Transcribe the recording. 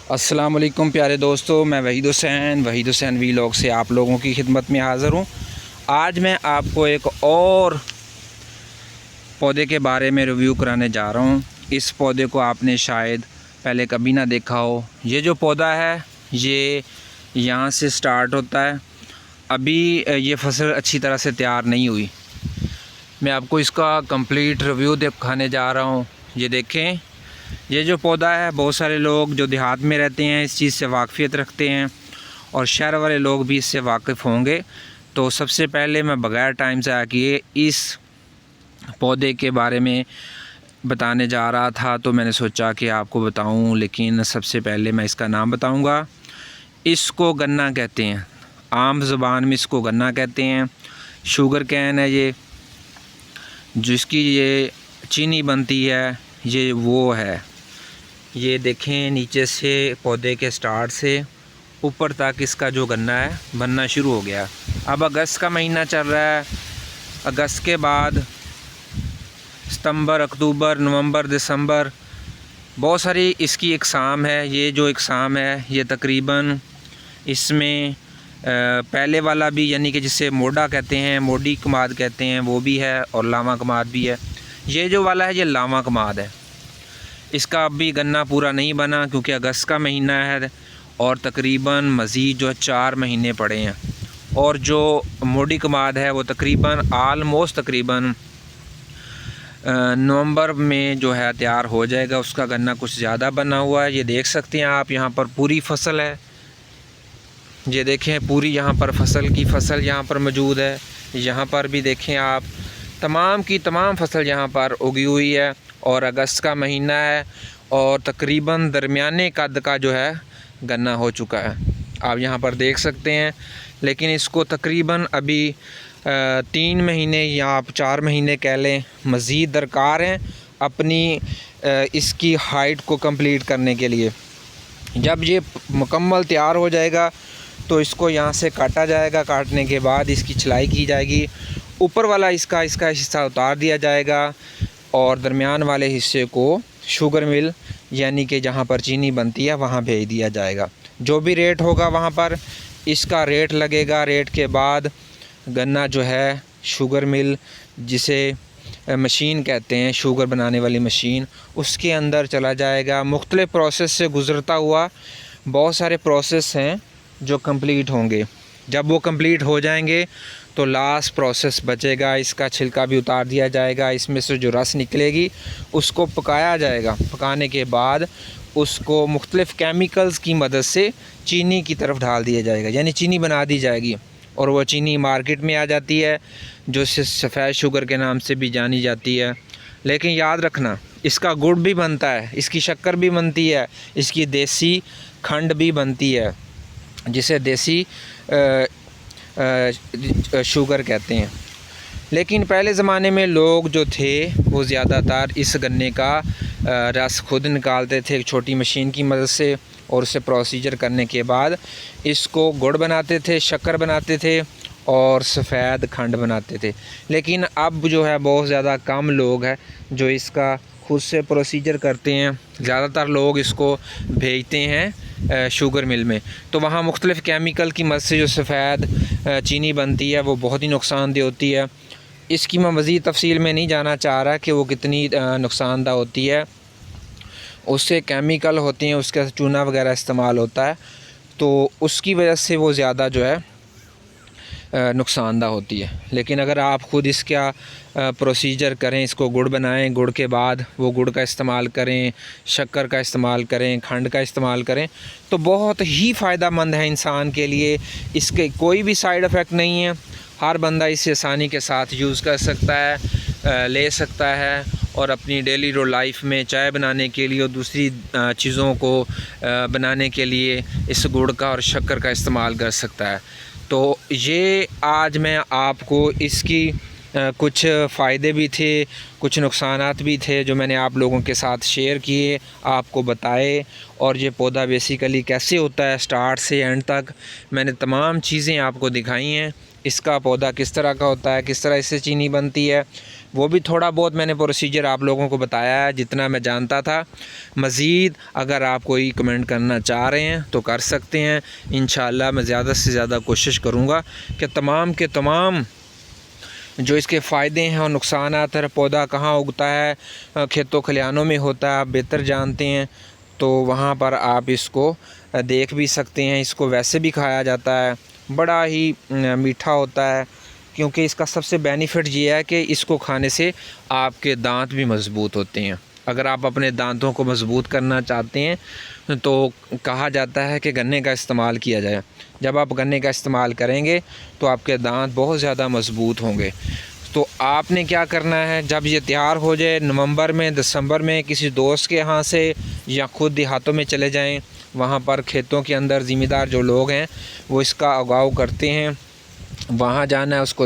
अस्सलाम वालेकुम प्यारे दोस्तों, मैं वहीद हुसैन वीलॉग से आप लोगों की खिदमत में हाज़िर हूँ। आज मैं आपको एक और पौधे के बारे में रिव्यू कराने जा रहा हूँ। इस पौधे को आपने शायद पहले कभी ना देखा हो। ये जो पौधा है ये यहाँ से स्टार्ट होता है। अभी ये फसल अच्छी तरह से तैयार नहीं हुई। मैं आपको इसका कंप्लीट रिव्यू दिखाने जा रहा हूँ। ये देखें, ये जो पौधा है, बहुत सारे लोग जो देहात में रहते हैं इस चीज़ से वाकफ़ियत रखते हैं और शहर वाले लोग भी इससे वाकिफ़ होंगे। तो सबसे पहले मैं बग़ैर टाइम ज़ाया किए इस पौधे के बारे में बताने जा रहा था, तो मैंने सोचा कि आपको बताऊं। लेकिन सबसे पहले मैं इसका नाम बताऊंगा। इसको गन्ना कहते हैं, आम ज़ुबान में इसको गन्ना कहते हैं। शुगर कैन है ये, जिसकी ये चीनी बनती है, ये वो है। ये देखें, नीचे से पौधे के स्टार्ट से ऊपर तक इसका जो गन्ना है बनना शुरू हो गया। अब अगस्त का महीना चल रहा है। अगस्त के बाद सितंबर, अक्टूबर, नवंबर, दिसंबर, बहुत सारी इसकी इकसाम है। ये जो इकसाम है ये तकरीबन इसमें पहले वाला भी, यानी कि जिसे मोडा कहते हैं, मोडी कमाद कहते हैं, वो भी है और लामा कमाद भी है। ये जो वाला है ये लामा कमाद है। इसका अब भी गन्ना पूरा नहीं बना क्योंकि अगस्त का महीना है और तकरीबन मज़ीद जो है 4 महीने पड़े हैं। और जो मोडी कमाद है वो तकरीबन तकरीबन नवंबर में जो है तैयार हो जाएगा। उसका गन्ना कुछ ज़्यादा बना हुआ है। ये देख सकते हैं आप, यहाँ पर पूरी फसल है। ये देखें, पूरी यहाँ पर फसल यहाँ पर मौजूद है। यहाँ पर भी देखें आप, तमाम की तमाम फसल यहाँ पर उगी हुई है। और अगस्त का महीना है और तकरीबन दरमियाने कद का जो है गन्ना हो चुका है, आप यहाँ पर देख सकते हैं। लेकिन इसको तकरीबन अभी 3 महीने या आप 4 महीने कह लें मज़ीद दरकार हैं अपनी इसकी हाइट को कंप्लीट करने के लिए। जब ये मुकम्मल तैयार हो जाएगा तो इसको यहाँ से काटा जाएगा। काटने के बाद इसकी छिलाई की जाएगी। ऊपर वाला इसका हिस्सा उतार दिया जाएगा और दरमियान वाले हिस्से को शुगर मिल, यानी कि जहाँ पर चीनी बनती है, वहाँ भेज दिया जाएगा। जो भी रेट होगा वहाँ पर इसका रेट लगेगा। रेट के बाद गन्ना जो है शुगर मिल, जिसे मशीन कहते हैं, शुगर बनाने वाली मशीन, उसके अंदर चला जाएगा। मुख्तलिफ़ प्रोसेस से गुज़रता हुआ बहुत सारे प्रोसेस हैं जो कंप्लीट होंगे। जब वो कंप्लीट हो जाएंगे तो लास्ट प्रोसेस बचेगा, इसका छिलका भी उतार दिया जाएगा। इसमें से जो रस निकलेगी उसको पकाया जाएगा। पकाने के बाद उसको मुख्तलिफ़ केमिकल्स की मदद से चीनी की तरफ डाल दिया जाएगा, यानी चीनी बना दी जाएगी। और वो चीनी मार्केट में आ जाती है, जो सफ़ेद शुगर के नाम से भी जानी जाती है। लेकिन याद रखना, इसका गुड़ भी बनता है, इसकी शक्कर भी बनती है, इसकी देसी खंड भी बनती है, जिसे देसी शुगर कहते हैं। लेकिन पहले ज़माने में लोग जो थे वो ज़्यादातर इस गन्ने का रस खुद निकालते थे एक छोटी मशीन की मदद से, और उसे प्रोसीजर करने के बाद इसको गुड़ बनाते थे, शक्कर बनाते थे और सफ़ेद खंड बनाते थे। लेकिन अब जो है बहुत ज़्यादा कम लोग हैं जो इसका खुद से प्रोसीजर करते हैं। ज़्यादातर लोग इसको भेजते हैं शुगर मिल में, तो वहाँ मुख्तलिफ़ केमिकल की मदद से जो सफ़ेद चीनी बनती है वो बहुत ही नुकसानदेह होती है। इसकी मैं मज़ीद तफसील में नहीं जाना चाह रहा कि वो कितनी नुकसानदेह होती है। उससे केमिकल होते हैं, उसका चूना वगैरह इस्तेमाल होता है, तो उसकी वजह से वो ज़्यादा जो है नुकसानदेह होती है। लेकिन अगर आप ख़ुद इसका प्रोसीजर करें, इसको गुड़ बनाएं, गुड़ के बाद वो गुड़ का इस्तेमाल करें, शक्कर का इस्तेमाल करें, खंड का इस्तेमाल करें, तो बहुत ही फ़ायदेमंद है इंसान के लिए। इसके कोई भी साइड इफ़ेक्ट नहीं है। हर बंदा इसे आसानी के साथ यूज़ कर सकता है, ले सकता है और अपनी डेली लाइफ में चाय बनाने के लिए और दूसरी चीज़ों को बनाने के लिए इस गुड़ का और शक्कर का इस्तेमाल कर सकता है। तो ये आज मैं आपको इसकी कुछ फ़ायदे भी थे, कुछ नुकसानात भी थे जो मैंने आप लोगों के साथ शेयर किए, आपको बताए। और ये पौधा बेसिकली कैसे होता है स्टार्ट से एंड तक मैंने तमाम चीज़ें आपको दिखाई हैं। इसका पौधा किस तरह का होता है, किस तरह इससे चीनी बनती है, वो भी थोड़ा बहुत मैंने प्रोसीजर आप लोगों को बताया है जितना मैं जानता था। मज़ीद अगर आप कोई कमेंट करना चाह रहे हैं तो कर सकते हैं। इंशाअल्लाह मैं ज़्यादा से ज़्यादा कोशिश करूँगा कि तमाम के तमाम जो इसके फ़ायदे हैं और नुकसानात है, पौधा कहाँ उगता है, खेतों खलिहानों में होता है, आप बेहतर जानते हैं, तो वहाँ पर आप इसको देख भी सकते हैं। इसको वैसे भी खाया जाता है, बड़ा ही मीठा होता है, क्योंकि इसका सबसे बेनिफिट ये है कि इसको खाने से आपके दांत भी मज़बूत होते हैं। अगर आप अपने दांतों को मज़बूत करना चाहते हैं तो कहा जाता है कि गन्ने का इस्तेमाल किया जाए। जब आप गन्ने का इस्तेमाल करेंगे तो आपके दांत बहुत ज़्यादा मज़बूत होंगे। तो आपने क्या करना है, जब ये तैयार हो जाए नवंबर में दिसंबर में किसी दोस्त के यहाँ से या ख़ुद देहातों में चले जाएं, वहाँ पर खेतों के अंदर ज़िम्मेदार जो लोग हैं वो इसका उगाव करते हैं, वहाँ जाना है, उसको